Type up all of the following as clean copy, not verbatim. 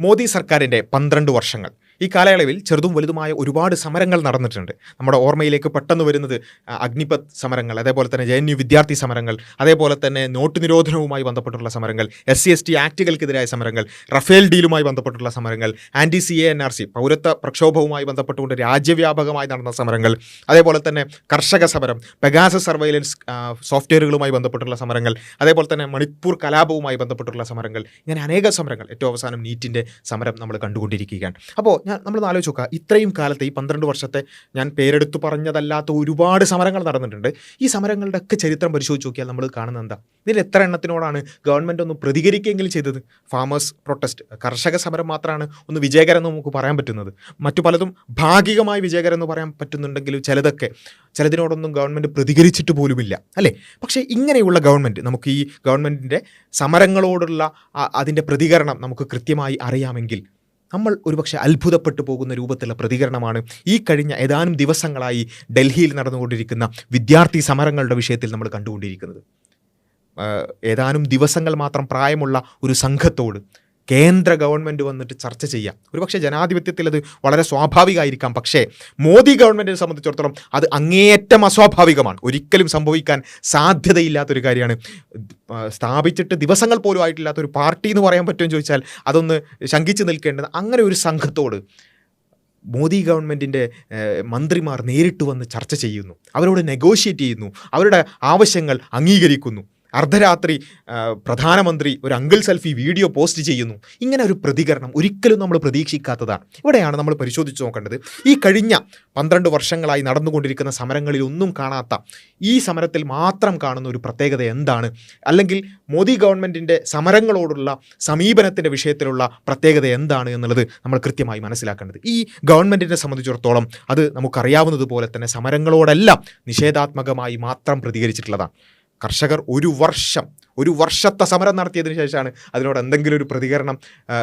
മോദി സർക്കാരിൻ്റെ 12 വർഷങ്ങൾ. ഈ കാലയളവിൽ ചെറുതും വലുതുമായ ഒരുപാട് സമരങ്ങൾ നടന്നിട്ടുണ്ട്. നമ്മുടെ ഓർമ്മയിലേക്ക് പെട്ടെന്ന് വരുന്നത് അഗ്നിപത് സമരങ്ങൾ, അതേപോലെ തന്നെ JNU വിദ്യാർത്ഥി സമരങ്ങൾ, അതേപോലെ തന്നെ നോട്ട് നിരോധനവുമായി ബന്ധപ്പെട്ടുള്ള സമരങ്ങൾ, SC/ST ആക്റ്റുകൾക്കെതിരായ സമരങ്ങൾ, റഫേൽ ഡീലുമായി ബന്ധപ്പെട്ടുള്ള സമരങ്ങൾ, ആൻറ്റി CA/NRC പൗരത്വ പ്രക്ഷോഭവുമായി ബന്ധപ്പെട്ടുകൊണ്ട് രാജ്യവ്യാപകമായി നടന്ന സമരങ്ങൾ, അതേപോലെ തന്നെ കർഷക സമരം, പെഗാസസ് സർവൈലൻസ് സോഫ്റ്റ്വെയറുകളുമായി ബന്ധപ്പെട്ടുള്ള സമരങ്ങൾ, അതേപോലെ തന്നെ മണിപ്പൂർ കലാപവുമായി ബന്ധപ്പെട്ടുള്ള സമരങ്ങൾ, ഇങ്ങനെ അനേക സമരങ്ങൾ. ഏറ്റവും അവസാനം നീറ്റിൻ്റെ സമരം നമ്മൾ കണ്ടുകൊണ്ടിരിക്കുകയാണ്. അപ്പോൾ നമ്മൾ ആലോചിച്ച് നോക്കുക, ഇത്രയും കാലത്തെ ഈ 12 വർഷത്തെ ഞാൻ പേരെടുത്തു പറഞ്ഞതല്ലാത്ത ഒരുപാട് സമരങ്ങൾ നടന്നിട്ടുണ്ട്. ഈ സമരങ്ങളുടെ ഒക്കെ ചരിത്രം പരിശോധിച്ച് നോക്കിയാൽ നമ്മൾ കാണുന്നത് എന്താ? ഇതിൽ എത്ര എണ്ണത്തിനോടാണ് ഗവൺമെൻറ് ഒന്ന് പ്രതികരിക്കുകയെങ്കിലും ചെയ്തത്? ഫാമേഴ്സ് പ്രൊട്ടസ്റ്റ്, കർഷക സമരം മാത്രമാണ് ഒന്ന് വിജയകരം എന്ന് നമുക്ക് പറയാൻ പറ്റുന്നത്. മറ്റു പലതും ഭാഗികമായി വിജയകരം എന്ന് പറയാൻ പറ്റുന്നുണ്ടെങ്കിലും ചിലതിനോടൊന്നും ഗവൺമെൻറ് പ്രതികരിച്ചിട്ട് പോലുമില്ല, അല്ലേ? പക്ഷേ ഇങ്ങനെയുള്ള ഗവൺമെൻറ്, നമുക്ക് ഈ ഗവൺമെൻറ്റിൻ്റെ സമരങ്ങളോടുള്ള അതിൻ്റെ പ്രതികരണം നമുക്ക് കൃത്യമായി അറിയാമെങ്കിൽ നമ്മൾ ഒരുപക്ഷെ അത്ഭുതപ്പെട്ടു പോകുന്ന രൂപത്തിലുള്ള പ്രതികരണമാണ് ഈ കഴിഞ്ഞ ഏതാനും ദിവസങ്ങളായി ഡൽഹിയിൽ നടന്നുകൊണ്ടിരിക്കുന്ന വിദ്യാർത്ഥി സമരങ്ങളുടെ വിഷയത്തിൽ നമ്മൾ കണ്ടുകൊണ്ടിരിക്കുന്നത്. ഏതാനും ദിവസങ്ങൾ മാത്രം പ്രായമുള്ള ഒരു സംഘത്തോട് കേന്ദ്ര ഗവൺമെൻറ് വന്നിട്ട് ചർച്ച ചെയ്യാം. ഒരുപക്ഷെ ജനാധിപത്യത്തിൽ അത് വളരെ സ്വാഭാവികമായിരിക്കാം. പക്ഷേ മോദി ഗവൺമെൻറ്റിനെ സംബന്ധിച്ചിടത്തോളം അത് അങ്ങേയറ്റം അസ്വാഭാവികമാണ്. ഒരിക്കലും സംഭവിക്കാൻ സാധ്യതയില്ലാത്തൊരു കാര്യമാണ്. സ്ഥാപിച്ചിട്ട് ദിവസങ്ങൾ പോലും ആയിട്ടില്ലാത്തൊരു പാർട്ടി എന്ന് പറയാൻ പറ്റുമെന്ന് ചോദിച്ചാൽ അതൊന്ന് ശങ്കിച്ച് നിൽക്കേണ്ടത്. അങ്ങനെ ഒരു സംഘത്തോട് മോദി ഗവൺമെൻറ്റിൻ്റെ മന്ത്രിമാർ നേരിട്ട് വന്ന് ചർച്ച ചെയ്യുന്നു, അവരോട് നെഗോഷിയേറ്റ് ചെയ്യുന്നു, അവരുടെ ആവശ്യങ്ങൾ അംഗീകരിക്കുന്നു. അർദ്ധരാത്രി പ്രധാനമന്ത്രി ഒരു അങ്കിൾ സെൽഫി വീഡിയോ പോസ്റ്റ് ചെയ്യുന്നു. ഇങ്ങനെ ഒരു പ്രതികരണം ഒരിക്കലും നമ്മൾ പ്രതീക്ഷിക്കാത്തതാണ്. ഇവിടെയാണ് നമ്മൾ പരിശോധിച്ച് നോക്കേണ്ടത്. ഈ കഴിഞ്ഞ 12 വർഷങ്ങളായി നടന്നുകൊണ്ടിരിക്കുന്ന സമരങ്ങളിൽ ഒന്നും കാണാത്ത, ഈ സമരത്തിൽ മാത്രം കാണുന്ന ഒരു പ്രത്യേകത എന്താണ്? അല്ലെങ്കിൽ മോദി ഗവൺമെൻറ്റിൻ്റെ സമരങ്ങളോടുള്ള സമീപനത്തിൻ്റെ വിഷയത്തിലുള്ള പ്രത്യേകത എന്താണ് എന്നുള്ളത് നമ്മൾ കൃത്യമായി മനസ്സിലാക്കേണ്ടത്. ഈ ഗവൺമെൻറ്റിനെ സംബന്ധിച്ചിടത്തോളം അത് നമുക്കറിയാവുന്നതുപോലെ തന്നെ സമരങ്ങളോടെല്ലാം നിഷേധാത്മകമായി മാത്രം പ്രതികരിച്ചിട്ടുള്ളതാണ്. കർഷകർ ഒരു വർഷത്തെ സമരം നടത്തിയതിനു ശേഷമാണ് അതിനോട് എന്തെങ്കിലും ഒരു പ്രതികരണം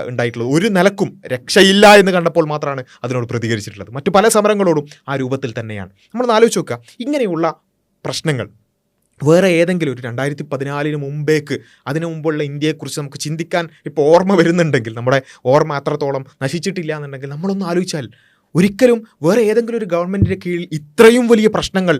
ഉണ്ടായിട്ടുള്ളത്. ഒരു നിലക്കും രക്ഷയില്ല എന്ന് കണ്ടപ്പോൾ മാത്രമാണ് അതിനോട് പ്രതികരിച്ചിട്ടുള്ളത്. മറ്റു പല സമരങ്ങളോടും ആ രൂപത്തിൽ തന്നെയാണ്. നമ്മൾ ആലോചിച്ച് നോക്കുക, ഇങ്ങനെയുള്ള പ്രശ്നങ്ങൾ വേറെ ഏതെങ്കിലും ഒരു 2014 മുമ്പേക്ക്, അതിനു മുമ്പുള്ള ഇന്ത്യയെക്കുറിച്ച് നമുക്ക് ചിന്തിക്കാൻ ഇപ്പോൾ ഓർമ്മ വരുന്നുണ്ടെങ്കിൽ, നമ്മുടെ ഓർമ്മ അത്രത്തോളം നശിച്ചിട്ടില്ല എന്നുണ്ടെങ്കിൽ നമ്മളൊന്ന് ആലോചിച്ചാൽ ഒരിക്കലും വേറെ ഏതെങ്കിലും ഒരു ഗവൺമെൻറ്റിൻ്റെ കീഴിൽ ഇത്രയും വലിയ പ്രശ്നങ്ങൾ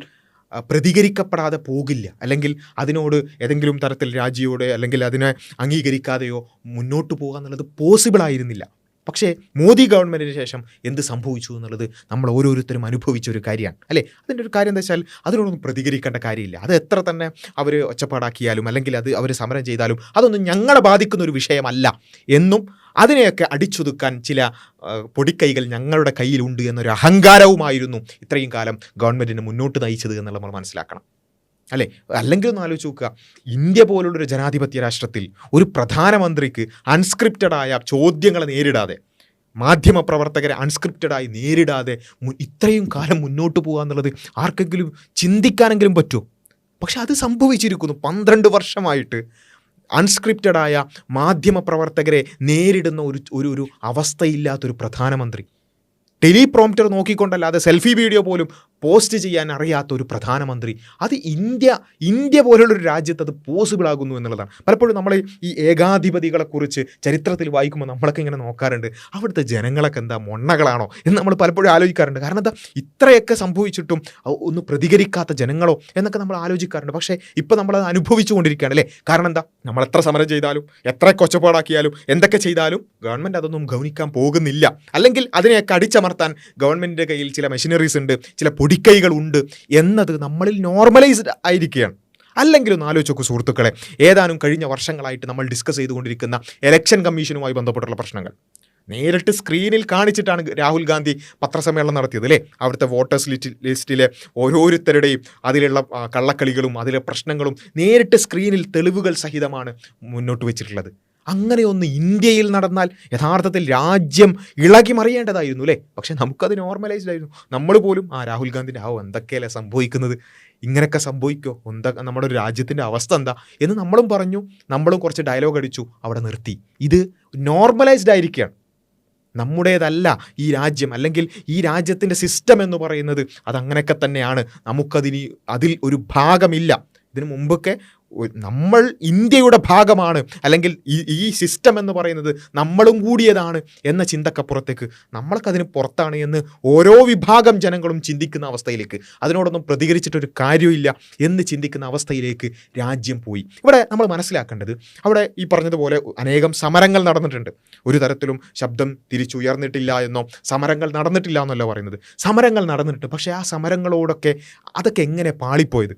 പ്രതികരിക്കപ്പെടാതെ പോകില്ല. അല്ലെങ്കിൽ അതിനോട് ഏതെങ്കിലും തരത്തിൽ രാജിയോടെ അല്ലെങ്കിൽ അതിനെ അംഗീകരിക്കാതെയോ മുന്നോട്ട് പോകുക എന്നുള്ളത് പോസിബിൾ ആയിരുന്നില്ല. പക്ഷേ മോദി ഗവൺമെൻറ്റിന് ശേഷം എന്ത് സംഭവിച്ചു എന്നുള്ളത് നമ്മൾ ഓരോരുത്തരും അനുഭവിച്ചൊരു കാര്യമാണ്, അല്ലേ? അതിൻ്റെ ഒരു കാര്യം എന്താ വെച്ചാൽ അതിനോടൊന്നും പ്രതികരിക്കേണ്ട കാര്യമില്ല. അത് എത്ര തന്നെ അവർ ഒച്ചപ്പാടാക്കിയാലും അല്ലെങ്കിൽ അത് അവർ സമരം ചെയ്താലും അതൊന്നും ഞങ്ങളെ ബാധിക്കുന്ന ഒരു വിഷയമല്ല എന്നും അതിനെയൊക്കെ അടിച്ചൊതുക്കാൻ ചില പൊടിക്കൈകൾ ഞങ്ങളുടെ കയ്യിലുണ്ട് എന്നൊരു അഹങ്കാരവുമായിരുന്നു ഇത്രയും കാലം ഗവൺമെൻറ്റിനെ മുന്നോട്ട് നയിച്ചത് എന്നുള്ളത് നമ്മൾ മനസ്സിലാക്കണം, അല്ലേ? അല്ലെങ്കിൽ ഒന്ന് ആലോചിച്ച് നോക്കുക, ഇന്ത്യ പോലുള്ളൊരു ജനാധിപത്യ രാഷ്ട്രത്തിൽ ഒരു പ്രധാനമന്ത്രിക്ക് അൺസ്ക്രിപ്റ്റഡായ ചോദ്യങ്ങളെ നേരിടാതെ, മാധ്യമപ്രവർത്തകരെ അൺസ്ക്രിപ്റ്റഡായി നേരിടാതെ ഇത്രയും കാലം മുന്നോട്ട് പോകുക എന്നുള്ളത് ആർക്കെങ്കിലും ചിന്തിക്കാനെങ്കിലും പറ്റുമോ? പക്ഷെ അത് സംഭവിച്ചിരിക്കുന്നു. 12 വർഷമായിട്ട് അൺസ്ക്രിപ്റ്റഡായ മാധ്യമപ്രവർത്തകരെ നേരിടുന്ന ഒരു അവസ്ഥയില്ലാത്തൊരു പ്രധാനമന്ത്രി, ടെലിപ്രോംപ്റ്റർ നോക്കിക്കൊണ്ടല്ലാതെ സെൽഫി വീഡിയോ പോലും പോസ്റ്റ് ചെയ്യാൻ അറിയാത്ത ഒരു പ്രധാനമന്ത്രി, അത് ഇന്ത്യ പോലുള്ളൊരു രാജ്യത്ത് അത് പോസിബിൾ ആകുന്നു എന്നുള്ളതാണ്. പലപ്പോഴും നമ്മൾ ഈ ഏകാധിപതികളെക്കുറിച്ച് ചരിത്രത്തിൽ വായിക്കുമ്പോൾ നമ്മളൊക്കെ ഇങ്ങനെ നോക്കാറുണ്ട്, അവിടുത്തെ ജനങ്ങളൊക്കെ എന്താ മൊണ്ണകളാണോ എന്ന് നമ്മൾ പലപ്പോഴും ആലോചിക്കാറുണ്ട്. കാരണം എന്താ ഇത്രയൊക്കെ സംഭവിച്ചിട്ടും ഒന്ന് പ്രതികരിക്കാത്ത ജനങ്ങളോ എന്നൊക്കെ നമ്മൾ ആലോചിക്കാറുണ്ട്. പക്ഷേ ഇപ്പം നമ്മളത് അനുഭവിച്ചു കൊണ്ടിരിക്കുകയാണ്, അല്ലേ? കാരണം എന്താ, നമ്മൾ എത്ര സമരം ചെയ്താലും എത്ര കൊച്ചപ്പാടാക്കിയാലും എന്തൊക്കെ ചെയ്താലും ഗവൺമെൻറ് അതൊന്നും ഗൗനിക്കാൻ പോകുന്നില്ല. അല്ലെങ്കിൽ അതിനെയൊക്കെ അടിച്ചമർത്താൻ ഗവൺമെൻറ്റിൻ്റെ കയ്യിൽ ചില മെഷീനറീസ് ഉണ്ട്, ചില പൊടിക്കൈകൾ ഉണ്ട് എന്നത് നമ്മളിൽ നോർമലൈസ്ഡ് ആയിരിക്കുകയാണ്. അല്ലെങ്കിൽ ഒന്ന് ആലോചിച്ച് നോക്കൂ സുഹൃത്തുക്കളെ, ഏതാനും കഴിഞ്ഞ വർഷങ്ങളായിട്ട് നമ്മൾ ഡിസ്കസ് ചെയ്തുകൊണ്ടിരിക്കുന്ന ഇലക്ഷൻ കമ്മീഷനുമായി ബന്ധപ്പെട്ടുള്ള പ്രശ്നങ്ങൾ നേരിട്ട് സ്ക്രീനിൽ കാണിച്ചിട്ടാണ് രാഹുൽ ഗാന്ധി പത്രസമ്മേളനം നടത്തിയത്, അല്ലേ? അവിടുത്തെ വോട്ടേഴ്സ് ലിസ്റ്റിലെ ഓരോരുത്തരുടെയും അതിലുള്ള കള്ളക്കളികളും അതിലെ പ്രശ്നങ്ങളും നേരിട്ട് സ്ക്രീനിൽ തെളിവുകൾ സഹിതമാണ് മുന്നോട്ട് വെച്ചിട്ടുള്ളത്. അങ്ങനെയൊന്ന് ഇന്ത്യയിൽ നടന്നാൽ യഥാർത്ഥത്തിൽ രാജ്യം ഇളകി മറിയേണ്ടതായിരുന്നു, അല്ലേ? പക്ഷെ നമുക്കത് നോർമലൈസ്ഡ് ആയിരുന്നു. നമ്മൾ പോലും രാഹുൽ ഗാന്ധിൻ്റെ എന്തൊക്കെയല്ലേ സംഭവിക്കുന്നത്, ഇങ്ങനെയൊക്കെ സംഭവിക്കുമോ, നമ്മുടെ ഒരു രാജ്യത്തിൻ്റെ അവസ്ഥ എന്താ എന്ന് നമ്മളും പറഞ്ഞു, നമ്മളും കുറച്ച് ഡയലോഗ് അടിച്ചു, അവിടെ നിർത്തി. ഇത് നോർമലൈസ്ഡ് ആയിരിക്കുകയാണ്. നമ്മുടേതല്ല ഈ രാജ്യം, അല്ലെങ്കിൽ ഈ രാജ്യത്തിൻ്റെ സിസ്റ്റം എന്ന് പറയുന്നത് അതങ്ങനെയൊക്കെ തന്നെയാണ്. അതിൽ ഒരു ഭാഗമില്ല. ഇതിനു മുമ്പൊക്കെ നമ്മൾ ഇന്ത്യയുടെ ഭാഗമാണ്, അല്ലെങ്കിൽ ഈ സിസ്റ്റം എന്ന് പറയുന്നത് നമ്മളും കൂടിയതാണ് എന്ന ചിന്തക്കപ്പുറത്തേക്ക് നമ്മൾക്ക് അതിന് പുറത്താണ് എന്ന് ഓരോ വിഭാഗം ജനങ്ങളും ചിന്തിക്കുന്ന അവസ്ഥയിലേക്ക്, അതിനോടൊന്നും പ്രതികരിച്ചിട്ടൊരു കാര്യമില്ല എന്ന് ചിന്തിക്കുന്ന അവസ്ഥയിലേക്ക് രാജ്യം പോയി. ഇവിടെ നമ്മൾ മനസ്സിലാക്കേണ്ടത്, അവിടെ ഈ പറഞ്ഞതുപോലെ അനേകം സമരങ്ങൾ നടന്നിട്ടുണ്ട്. ഒരു തരത്തിലും ശബ്ദം തിരിച്ചുയർന്നിട്ടില്ല എന്നോ സമരങ്ങൾ നടന്നിട്ടില്ല എന്നല്ല പറയുന്നത്. സമരങ്ങൾ നടന്നിട്ടുണ്ട്. പക്ഷേ ആ സമരങ്ങളോടൊക്കെ അതൊക്കെ എങ്ങനെ പാളിപ്പോയത്,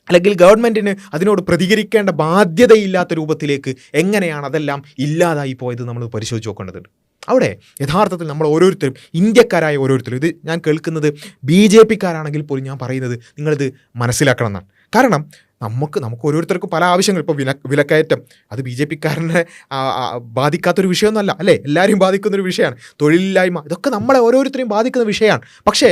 അല്ലെങ്കിൽ ഗവൺമെൻറ്റിന് അതിനോട് പ്രതികരിക്കേണ്ട ബാധ്യതയില്ലാത്ത രൂപത്തിലേക്ക് എങ്ങനെയാണ് അതെല്ലാം ഇല്ലാതായി പോയത് നമ്മൾ പരിശോധിച്ച് നോക്കേണ്ടതുണ്ട്. അവിടെ യഥാർത്ഥത്തിൽ നമ്മൾ ഓരോരുത്തരും, ഇന്ത്യക്കാരായ ഓരോരുത്തരും, ഇത് ഞാൻ കേൾക്കുന്നത് BJP-ക്കാരാണെങ്കിൽ പോലും ഞാൻ പറയുന്നത് നിങ്ങളിത് മനസ്സിലാക്കണം എന്നാണ്. കാരണം നമുക്ക് ഓരോരുത്തർക്കും പല ആവശ്യങ്ങൾ, ഇപ്പോൾ വിലക്കയറ്റം, അത് BJP-ക്കാരനെ ബാധിക്കാത്തൊരു വിഷയമൊന്നുമല്ല അല്ലേ, എല്ലാവരെയും ബാധിക്കുന്നൊരു വിഷയമാണ്. തൊഴിലില്ലായ്മ, ഇതൊക്കെ നമ്മളെ ഓരോരുത്തരെയും ബാധിക്കുന്ന വിഷയമാണ്. പക്ഷേ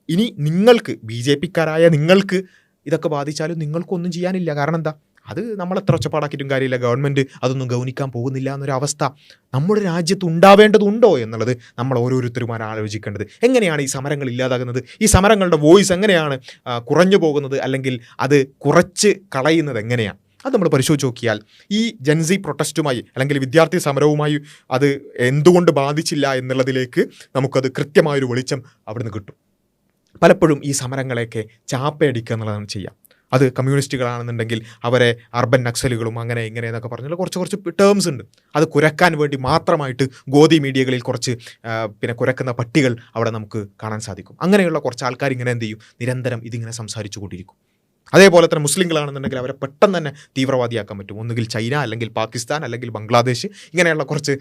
ഇനി നിങ്ങൾക്ക്, BJP-ക്കാരായ നിങ്ങൾക്ക് ഇതൊക്കെ ബാധിച്ചാലും നിങ്ങൾക്കൊന്നും ചെയ്യാനില്ല. കാരണം എന്താ, അത് നമ്മളെത്ര ഒച്ചപ്പാടാക്കിയിട്ടും കാര്യമില്ല, ഗവൺമെൻറ് അതൊന്നും ഗൗനിക്കാൻ പോകുന്നില്ല എന്നൊരവസ്ഥ നമ്മുടെ രാജ്യത്ത് ഉണ്ടാവേണ്ടതുണ്ടോ എന്നുള്ളത് നമ്മൾ ഓരോരുത്തരുമാർ ആലോചിക്കേണ്ടത്. എങ്ങനെയാണ് ഈ സമരങ്ങൾ ഇല്ലാതാകുന്നത്, ഈ സമരങ്ങളുടെ വോയിസ് എങ്ങനെയാണ് കുറഞ്ഞു പോകുന്നത്, അല്ലെങ്കിൽ അത് കുറച്ച് കളയുന്നത് എങ്ങനെയാണ്, അത് നമ്മൾ പരിശോധിച്ച് നോക്കിയാൽ ഈ ജൻസി പ്രൊട്ടസ്റ്റുമായി അല്ലെങ്കിൽ വിദ്യാർത്ഥി സമരവുമായി അത് എന്തുകൊണ്ട് ബാധിച്ചില്ല എന്നുള്ളതിലേക്ക് നമുക്കത് കൃത്യമായൊരു വെളിച്ചം അവിടുന്ന് കിട്ടും. പലപ്പോഴും ഈ സമരങ്ങളെയൊക്കെ ചാപ്പയടിക്കുക എന്നുള്ളതാണ് ചെയ്യുക. അത് കമ്മ്യൂണിസ്റ്റുകളാണെന്നുണ്ടെങ്കിൽ അവരെ അർബൻ നക്സലുകളും അങ്ങനെ ഇങ്ങനെ എന്നൊക്കെ പറഞ്ഞാൽ കുറച്ച് ടേംസ് ഉണ്ട്. അത് കുരക്കാൻ വേണ്ടി മാത്രമായിട്ട് ഗോദി മീഡിയകളിൽ കുറച്ച് കുരക്കുന്ന പട്ടികൾ അവിടെ നമുക്ക് കാണാൻ സാധിക്കും. അങ്ങനെയുള്ള കുറച്ച് ആൾക്കാർ ഇങ്ങനെ എന്ത് ചെയ്യും, നിരന്തരം ഇതിങ്ങനെ സംസാരിച്ചു കൊണ്ടിരിക്കും. അതേപോലെ തന്നെ മുസ്ലിങ്ങളാണെന്നുണ്ടെങ്കിൽ അവരെ പെട്ടെന്ന് തന്നെ തീവ്രവാദിയാക്കാൻ പറ്റും. ഒന്നുകിൽ ചൈന, അല്ലെങ്കിൽ പാകിസ്ഥാൻ, അല്ലെങ്കിൽ ബംഗ്ലാദേശ്, ഇങ്ങനെയുള്ള കുറച്ച്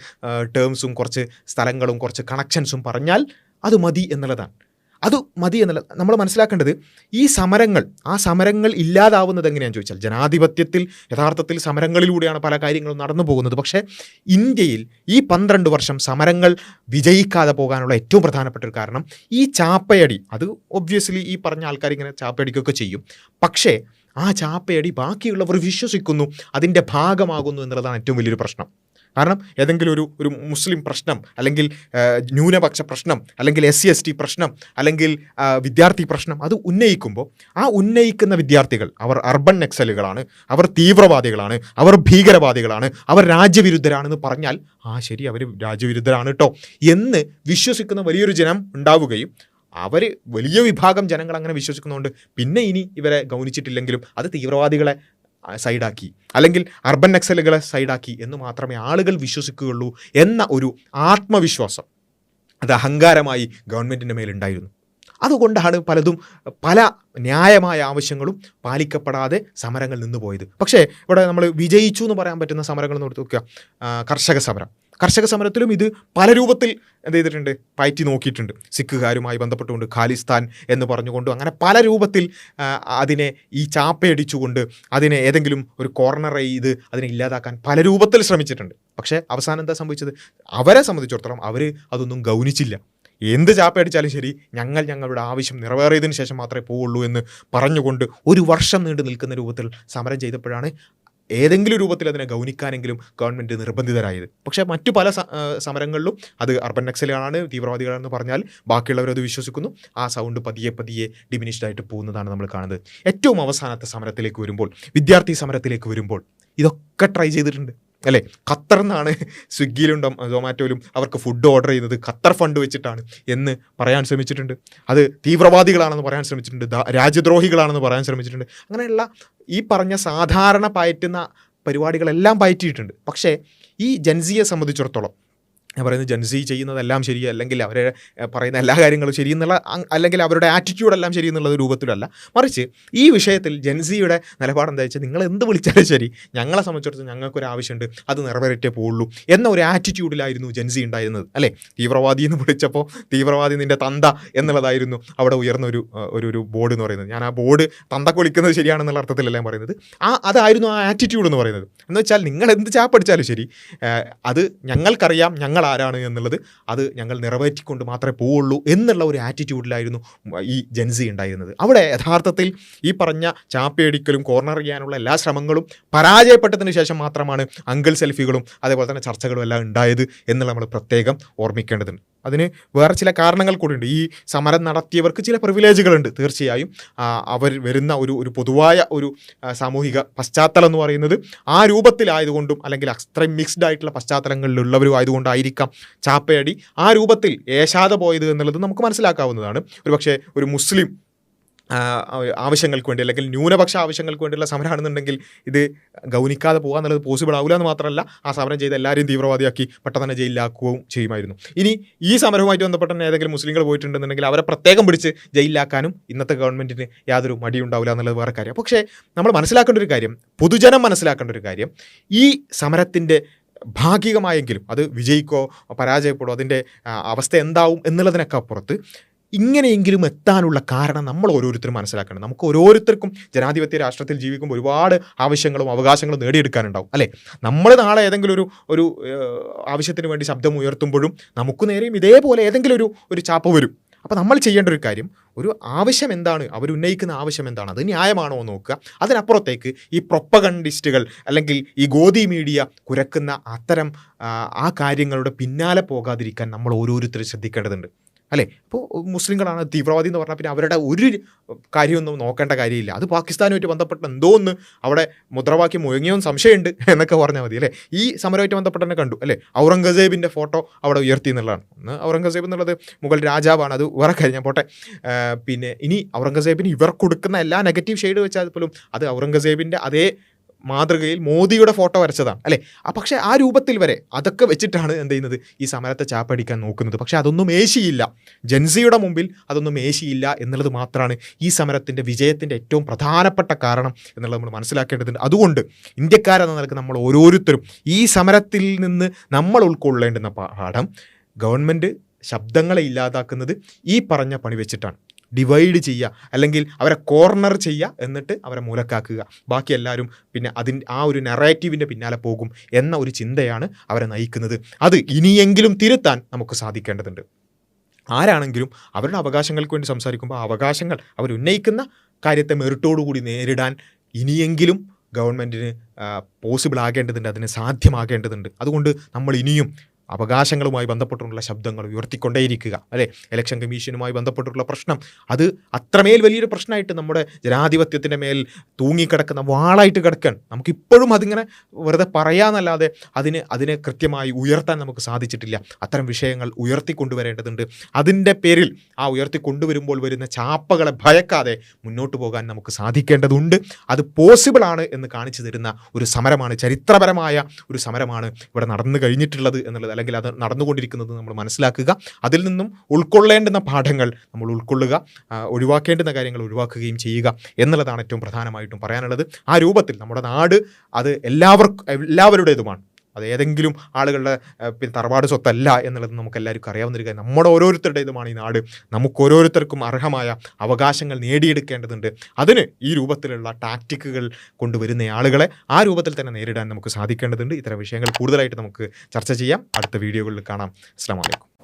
ടേംസും കുറച്ച് സ്ഥലങ്ങളും കുറച്ച് കണക്ഷൻസും പറഞ്ഞാൽ അത് മതി എന്നുള്ളതാണ്. അത് മതി എന്നല്ല, നമ്മൾ മനസ്സിലാക്കേണ്ടത് ഈ സമരങ്ങൾ ഇല്ലാതാവുന്നത് എങ്ങനെയാണെന്ന് ചോദിച്ചാൽ, ജനാധിപത്യത്തിൽ യഥാർത്ഥത്തിൽ സമരങ്ങളിലൂടെയാണ് പല കാര്യങ്ങളും നടന്നു പോകുന്നത്. പക്ഷേ ഇന്ത്യയിൽ ഈ 12 വർഷം സമരങ്ങൾ വിജയിക്കാതെ പോകാനുള്ള ഏറ്റവും പ്രധാനപ്പെട്ട ഒരു കാരണം ഈ ചാപ്പയടി. അത് ഒബ്വിയസ്ലി ഈ പറഞ്ഞ ആൾക്കാർ ഇങ്ങനെ ചാപ്പയടിക്കൊക്കെ ചെയ്യും. പക്ഷേ ആ ചാപ്പയടി ബാക്കിയുള്ളവർ വിശ്വസിക്കുന്നു, അതിൻ്റെ ഭാഗമാകുന്നു എന്നുള്ളതാണ് ഏറ്റവും വലിയൊരു പ്രശ്നം. കാരണം ഏതെങ്കിലും ഒരു മുസ്ലിം പ്രശ്നം, അല്ലെങ്കിൽ ന്യൂനപക്ഷ പ്രശ്നം, അല്ലെങ്കിൽ SC/ST പ്രശ്നം, അല്ലെങ്കിൽ വിദ്യാർത്ഥി പ്രശ്നം അത് ഉന്നയിക്കുമ്പോൾ ആ ഉന്നയിക്കുന്ന വിദ്യാർത്ഥികൾ അവർ അർബൻ നക്സലുകളാണ്, അവർ തീവ്രവാദികളാണ്, അവർ ഭീകരവാദികളാണ്, അവർ രാജ്യവിരുദ്ധരാണെന്ന് പറഞ്ഞാൽ ശരി, അവർ രാജ്യവിരുദ്ധരാണ് കേട്ടോ എന്ന് വിശ്വസിക്കുന്ന വലിയൊരു ജനം ഉണ്ടാവുകയും അവർ വലിയ വിഭാഗം ജനങ്ങൾ അങ്ങനെ വിശ്വസിക്കുന്നതുകൊണ്ട് പിന്നെ ഇനി ഇവരെ ഗൗനിച്ചിട്ടില്ലെങ്കിലും അത് തീവ്രവാദികളെ സൈഡാക്കി, അല്ലെങ്കിൽ അർബൻ നക്സലുകളെ സൈഡാക്കി എന്ന് മാത്രമേ ആളുകൾ വിശ്വസിക്കുകയുള്ളൂ എന്ന ഒരു ആത്മവിശ്വാസം, അത് അഹങ്കാരമായി ഗവൺമെൻറ്റിൻ്റെ മേലുണ്ടായിരുന്നു. അതുകൊണ്ടാണ് പല ന്യായമായ ആവശ്യങ്ങളും പാലിക്കപ്പെടാതെ സമരങ്ങൾ നിന്നുപോയത്. പക്ഷേ ഇവിടെ നമ്മൾ വിജയിച്ചു എന്ന് പറയാൻ പറ്റുന്ന സമരങ്ങൾ എന്ന് നോക്കുക, കർഷക സമരത്തിലും ഇത് പല രൂപത്തിൽ എന്ത് ചെയ്തിട്ടുണ്ട്, പയറ്റി നോക്കിയിട്ടുണ്ട്. സിഖുകാരുമായി ബന്ധപ്പെട്ടുകൊണ്ട് ഖാലിസ്ഥാൻ എന്ന് പറഞ്ഞുകൊണ്ടും അങ്ങനെ പല രൂപത്തിൽ അതിനെ ഈ ചാപ്പയടിച്ചുകൊണ്ട് അതിനെ ഏതെങ്കിലും ഒരു കോർണർ ചെയ്ത് അതിനെ ഇല്ലാതാക്കാൻ പല രൂപത്തിൽ ശ്രമിച്ചിട്ടുണ്ട്. പക്ഷേ അവസാനം എന്താ സംഭവിച്ചത്, അവരെ സംബന്ധിച്ചിടത്തോളം അവർ അതൊന്നും ഗൗനിച്ചില്ല. എന്ത് ചാപ്പയടിച്ചാലും ശരി, ഞങ്ങളുടെ ആവശ്യം നിറവേറിയതിന് ശേഷം മാത്രമേ പോവുള്ളൂ എന്ന് പറഞ്ഞുകൊണ്ട് 1 വർഷം നീണ്ടു നിൽക്കുന്ന രൂപത്തിൽ സമരം ചെയ്തപ്പോഴാണ് ഏതെങ്കിലും രൂപത്തിൽ അതിനെ ഗൗനിക്കാനെങ്കിലും ഗവൺമെൻറ് നിർബന്ധിതരായത്. പക്ഷേ മറ്റു പല സമരങ്ങളിലും അത് അർബൻ നക്സലുകളാണ്, തീവ്രവാദികളാണെന്ന് പറഞ്ഞാൽ ബാക്കിയുള്ളവരത് വിശ്വസിക്കുന്നു. ആ സൗണ്ട് പതിയെ ഡിമിനിഷ്ഡ് ആയിട്ട് പോകുന്നതാണ് നമ്മൾ കാണുന്നത്. ഏറ്റവും അവസാനത്തെ സമരത്തിലേക്ക് വരുമ്പോൾ, വിദ്യാർത്ഥി സമരത്തിലേക്ക് വരുമ്പോൾ ഇതൊക്കെ ട്രൈ ചെയ്തിട്ടുണ്ട് അല്ലേ. ഖത്തറിനാണ് സ്വിഗ്ഗിയിലും സൊമാറ്റോയിലും അവർക്ക് ഫുഡ് ഓർഡർ ചെയ്യുന്നത് ഖത്തർ ഫണ്ട് വെച്ചിട്ടാണ് എന്ന് പറയാൻ ശ്രമിച്ചിട്ടുണ്ട്. അത് തീവ്രവാദികളാണെന്ന് പറയാൻ ശ്രമിച്ചിട്ടുണ്ട്, രാജ്യദ്രോഹികളാണെന്ന് പറയാൻ ശ്രമിച്ചിട്ടുണ്ട്. അങ്ങനെയുള്ള ഈ പറഞ്ഞ സാധാരണ പയറ്റുന്ന പരിപാടികളെല്ലാം പയറ്റിയിട്ടുണ്ട്. പക്ഷേ ഈ ജൻസിയെ സംബന്ധിച്ചിടത്തോളം ഞാൻ പറയുന്നത്, ജൻസി ചെയ്യുന്നതെല്ലാം ശരി, അല്ലെങ്കിൽ അവരെ പറയുന്ന എല്ലാ കാര്യങ്ങളും ശരിയെന്നുള്ള, അല്ലെങ്കിൽ അവരുടെ ആറ്റിറ്റ്യൂഡെല്ലാം ശരിയെന്നുള്ള രൂപത്തിലല്ല, മറിച്ച് ഈ വിഷയത്തിൽ ജൻസിയുടെ നിലപാട് എന്താ വെച്ചാൽ, നിങ്ങൾ എന്ത് വിളിച്ചാലും ശരി, ഞങ്ങളെ സംബന്ധിച്ചിടത്തോളം ഞങ്ങൾക്കൊരു ആവശ്യമുണ്ട്, അത് നിറവേറ്റേ പോവുള്ളൂ എന്ന ഒരു ആറ്റിറ്റ്യൂഡിലായിരുന്നു ജൻസി ഉണ്ടായിരുന്നത് അല്ലേ. തീവ്രവാദി എന്ന് വിളിച്ചപ്പോൾ തീവ്രവാദി നിൻ്റെ തന്ത എന്നുള്ളതായിരുന്നു അവിടെ ഉയർന്ന ഒരു ബോർഡ് എന്ന് പറയുന്നത്. ഞാൻ ആ ബോർഡ് തന്തക്ക് വിളിക്കുന്നത് ശരിയാണെന്നുള്ള അർത്ഥത്തിലല്ല ഞാൻ പറയുന്നത്. അതായിരുന്നു ആ ആറ്റിറ്റ്യൂഡ് എന്ന് പറയുന്നത്. എന്ന് വെച്ചാൽ നിങ്ങൾ എന്ത് ചാപ്പടിച്ചാലും ശരി, അത് ഞങ്ങൾക്കറിയാം ഞങ്ങൾ ആരാണ് എന്നുള്ളത്, അത് ഞങ്ങൾ നിറവേറ്റിക്കൊണ്ട് മാത്രമേ പോവുള്ളൂ എന്നുള്ള ഒരു ആറ്റിറ്റ്യൂഡിലായിരുന്നു ഈ ജൻസി ഉണ്ടായിരുന്നത്. അവിടെ യഥാർത്ഥത്തിൽ ഈ പറഞ്ഞ ചാപ്പയടിക്കലും കോർണർ ചെയ്യാനുള്ള എല്ലാ ശ്രമങ്ങളും പരാജയപ്പെട്ടതിന് ശേഷം മാത്രമാണ് അങ്കിൾ സെൽഫികളും അതേപോലെ തന്നെ ചർച്ചകളും എല്ലാം ഉണ്ടായത് എന്നുള്ള നമ്മൾ പ്രത്യേകം ഓർമ്മിക്കേണ്ടതുണ്ട്. അതിന് വേറെ ചില കാരണങ്ങൾ കൂടിയുണ്ട്. ഈ സമരം നടത്തിയവർക്ക് ചില പ്രിവിലേജുകളുണ്ട് തീർച്ചയായും. അവർ വരുന്ന ഒരു പൊതുവായ ഒരു സാമൂഹിക പശ്ചാത്തലം എന്ന് പറയുന്നത് ആ രൂപത്തിലായതുകൊണ്ടും അല്ലെങ്കിൽ അത്രയും മിക്സ്ഡ് ആയിട്ടുള്ള പശ്ചാത്തലങ്ങളിലുള്ളവരും ആയതുകൊണ്ടായിരിക്കാം ചാപ്പയടി ആ രൂപത്തിൽ ഏശാതെ പോയത് എന്നുള്ളത് നമുക്ക് മനസ്സിലാക്കാവുന്നതാണ്. ഒരുപക്ഷെ ഒരു മുസ്ലിം ആവശ്യങ്ങൾക്ക് വേണ്ടി അല്ലെങ്കിൽ ന്യൂനപക്ഷ ആവശ്യങ്ങൾക്ക് വേണ്ടിയുള്ള സമരമാണെന്നുണ്ടെങ്കിൽ ഇത് ഗൗനിക്കാതെ പോകുക എന്നുള്ളത് പോസിബിൾ ആവില്ല എന്ന് മാത്രമല്ല, ആ സമരം ചെയ്ത് എല്ലാവരെയും തീവ്രവാദിയാക്കി പെട്ടെന്ന് തന്നെ ജയിലിലാക്കുകയും ചെയ്യുമായിരുന്നു. ഇനി ഈ സമരവുമായിട്ട് ബന്ധപ്പെട്ട് തന്നെ ഏതെങ്കിലും മുസ്ലിങ്ങൾ പോയിട്ടുണ്ടെന്നുണ്ടെങ്കിൽ അവരെ പ്രത്യേകം പിടിച്ച് ജയിലിലാക്കാനും ഇന്നത്തെ ഗവൺമെൻറ്റിന് യാതൊരു മടിയുണ്ടാവില്ല എന്നുള്ളത് വേറെ കാര്യം. പക്ഷേ നമ്മൾ മനസ്സിലാക്കേണ്ട ഒരു കാര്യം, പൊതുജനം മനസ്സിലാക്കേണ്ട ഒരു കാര്യം, ഈ സമരത്തിൻ്റെ ഭാഗികമായെങ്കിലും അത് വിജയിക്കോ പരാജയപ്പെടോ അതിൻ്റെ അവസ്ഥ എന്താവും എന്നുള്ളതിനൊക്കെ അപ്പുറത്ത് ഇങ്ങനെയെങ്കിലും എത്താനുള്ള കാരണം നമ്മൾ ഓരോരുത്തരും മനസ്സിലാക്കണം. നമുക്ക് ഓരോരുത്തർക്കും ജനാധിപത്യ രാഷ്ട്രത്തിൽ ജീവിക്കുമ്പോൾ ഒരുപാട് ആവശ്യങ്ങളും അവകാശങ്ങളും നേടിയെടുക്കാനുണ്ടാവും അല്ലേ. നമ്മൾ നാളെ ഏതെങ്കിലും ഒരു ആവശ്യത്തിന് വേണ്ടി ശബ്ദം ഉയർത്തുമ്പോഴും നമുക്ക് നേരെയും ഇതേപോലെ ഏതെങ്കിലും ഒരു ചാപ്പ വരും. അപ്പോൾ നമ്മൾ ചെയ്യേണ്ട ഒരു കാര്യം, ഒരു ആവശ്യം എന്താണ്, അവരുന്നയിക്കുന്ന ആവശ്യം എന്താണ്, അത് ന്യായമാണോ എന്ന് നോക്കുക. അതിനപ്പുറത്തേക്ക് ഈ പ്രൊപ്പഗണ്ടിസ്റ്റുകൾ അല്ലെങ്കിൽ ഈ ഗോദി മീഡിയ കുരക്കുന്ന അത്തരം ആ കാര്യങ്ങളുടെ പിന്നാലെ പോകാതിരിക്കാൻ നമ്മൾ ഓരോരുത്തരും ശ്രദ്ധിക്കേണ്ടതുണ്ട് അല്ലേ. ഇപ്പോൾ മുസ്ലിങ്ങളാണ് തീവ്രവാദി എന്ന് പറഞ്ഞാൽ പിന്നെ അവരുടെ ഒരു കാര്യമൊന്നും നോക്കേണ്ട കാര്യമില്ല. അത് പാകിസ്ഥാനുമായിട്ട് ബന്ധപ്പെട്ട് എന്തോ ഒന്ന് അവിടെ മുദ്രാവാക്യം മുഴങ്ങിയോ സംശയമുണ്ട് എന്നൊക്കെ പറഞ്ഞാൽ മതി അല്ലേ. ഈ സമരമായിട്ട് ബന്ധപ്പെട്ട് തന്നെ കണ്ടു അല്ലേ, ഔറംഗസേബിൻ്റെ ഫോട്ടോ അവിടെ ഉയർത്തി എന്നുള്ളതാണ്. ഒന്ന് ഔറംഗസേബ് എന്നുള്ളത് മുഗൾ രാജാവാണ്, അത് വേറെ കാര്യം, ഞാൻ പോട്ടെ. പിന്നെ ഇനി ഔറംഗസേബിന് ഇവർ കൊടുക്കുന്ന എല്ലാ നെഗറ്റീവ് ഷെയ്ഡ് വെച്ചാൽ പോലും അത് ഔറംഗസേബിൻ്റെ അതേ മാതൃകയിൽ മോദിയുടെ ഫോട്ടോ വരച്ചതാണ് അല്ലേ. പക്ഷേ ആ രൂപത്തിൽ വരെ അതൊക്കെ വെച്ചിട്ടാണ് എന്ത് ചെയ്യുന്നത്, ഈ സമരത്തെ ചാപ്പടിക്കാൻ നോക്കുന്നത്. പക്ഷേ അതൊന്നും ഏശിയില്ല, ജൻസിയുടെ മുമ്പിൽ അതൊന്നും ഏശിയില്ല എന്നുള്ളത് മാത്രമാണ് ഈ സമരത്തിൻ്റെ വിജയത്തിൻ്റെ ഏറ്റവും പ്രധാനപ്പെട്ട കാരണം എന്നുള്ളത് നമ്മൾ മനസ്സിലാക്കേണ്ടതുണ്ട്. അതുകൊണ്ട് ഇന്ത്യക്കാരെന്ന നിലക്ക് നമ്മൾ ഓരോരുത്തരും ഈ സമരത്തിൽ നിന്ന് നമ്മൾ ഉൾക്കൊള്ളേണ്ടുന്ന പാഠം, ഗവൺമെൻറ് ശബ്ദങ്ങളെ ഇല്ലാതാക്കുന്നത് ഈ പറഞ്ഞ പണി വെച്ചിട്ടാണ്. ഡിവൈഡ് ചെയ്യുക അല്ലെങ്കിൽ അവരെ കോർണർ ചെയ്യുക, എന്നിട്ട് അവരെ മൂലക്കാക്കുക. ബാക്കി എല്ലാവരും പിന്നെ ആ ഒരു നെറേറ്റീവിൻ്റെ പിന്നാലെ പോകും എന്ന ഒരു ചിന്തയാണ് അവരെ നയിക്കുന്നത്. അത് ഇനിയെങ്കിലും തിരുത്താൻ നമുക്ക് സാധിക്കേണ്ടതുണ്ട്. ആരാണെങ്കിലും അവരുടെ അവകാശങ്ങൾക്ക് വേണ്ടി സംസാരിക്കുമ്പോൾ ആ അവകാശങ്ങൾ അവരുന്നയിക്കുന്ന കാര്യത്തെ മെറിറ്റോടുകൂടി നേരിടാൻ ഇനിയെങ്കിലും ഗവൺമെൻറ്റിന് പോസിബിൾ ആകേണ്ടതുണ്ട്, അതിന് സാധ്യമാകേണ്ടതുണ്ട്. അതുകൊണ്ട് നമ്മൾ ഇനിയും അവകാശങ്ങളുമായി ബന്ധപ്പെട്ടുള്ള ശബ്ദങ്ങൾ ഉയർത്തിക്കൊണ്ടേയിരിക്കുക അല്ലേ. ഇലക്ഷൻ കമ്മീഷനുമായി ബന്ധപ്പെട്ടുള്ള പ്രശ്നം അത് അത്രമേൽ വലിയൊരു പ്രശ്നമായിട്ട് നമ്മുടെ ജനാധിപത്യത്തിൻ്റെ മേൽ തൂങ്ങിക്കിടക്കുന്ന വാളായിട്ട് കിടക്കാൻ നമുക്കിപ്പോഴും അതിങ്ങനെ വെറുതെ പറയാന്നല്ലാതെ അതിനെ കൃത്യമായി ഉയർത്താൻ നമുക്ക് സാധിച്ചിട്ടില്ല. അത്തരം വിഷയങ്ങൾ ഉയർത്തിക്കൊണ്ടുവരേണ്ടതുണ്ട്. അതിൻ്റെ പേരിൽ ആ ഉയർത്തിക്കൊണ്ടുവരുമ്പോൾ വരുന്ന ചാപ്പകളെ ഭയക്കാതെ മുന്നോട്ട് പോകാൻ നമുക്ക് സാധിക്കേണ്ടതുണ്ട്. അത് പോസിബിളാണ് എന്ന് കാണിച്ചു തരുന്ന ഒരു സമരമാണ്, ചരിത്രപരമായ ഒരു സമരമാണ് ഇവിടെ നടന്നു കഴിഞ്ഞിട്ടുള്ളത് എന്നുള്ളത്, അല്ലെങ്കിൽ അത് നടന്നുകൊണ്ടിരിക്കുന്നത് നമ്മൾ മനസ്സിലാക്കുക. അതിൽ നിന്നും ഉൾക്കൊള്ളേണ്ടുന്ന പാഠങ്ങൾ നമ്മൾ ഉൾക്കൊള്ളുക, ഒഴിവാക്കേണ്ടുന്ന കാര്യങ്ങൾ ഒഴിവാക്കുകയും ചെയ്യുക എന്നുള്ളതാണ് ഏറ്റവും പ്രധാനമായിട്ടും പറയാനുള്ളത്. ആ രൂപത്തിൽ നമ്മുടെ നാട് അത് എല്ലാവരുടേതുമാണ്. അത് ഏതെങ്കിലും ആളുകളുടെ തറവാട് സ്വത്തല്ല എന്നുള്ളത് നമുക്ക് എല്ലാവർക്കും അറിയാവുന്നൊരു കാര്യം. നമ്മുടെ ഓരോരുത്തരുടേതുമാണ് ഈ നാട്. നമുക്ക് ഓരോരുത്തർക്കും അർഹമായ അവകാശങ്ങൾ നേടിയെടുക്കേണ്ടതുണ്ട്. അതിന് ഈ രൂപത്തിലുള്ള ടാക്റ്റിക്കുകൾ കൊണ്ടുവരുന്ന ആളുകളെ ആ രൂപത്തിൽ തന്നെ നേരിടാൻ നമുക്ക് സാധിക്കേണ്ടതുണ്ട്. ഇത്തരം വിഷയങ്ങൾ കൂടുതലായിട്ട് നമുക്ക് ചർച്ച ചെയ്യാം. അടുത്ത വീഡിയോകളിൽ കാണാം. അസ്സലാമു അലൈക്കും.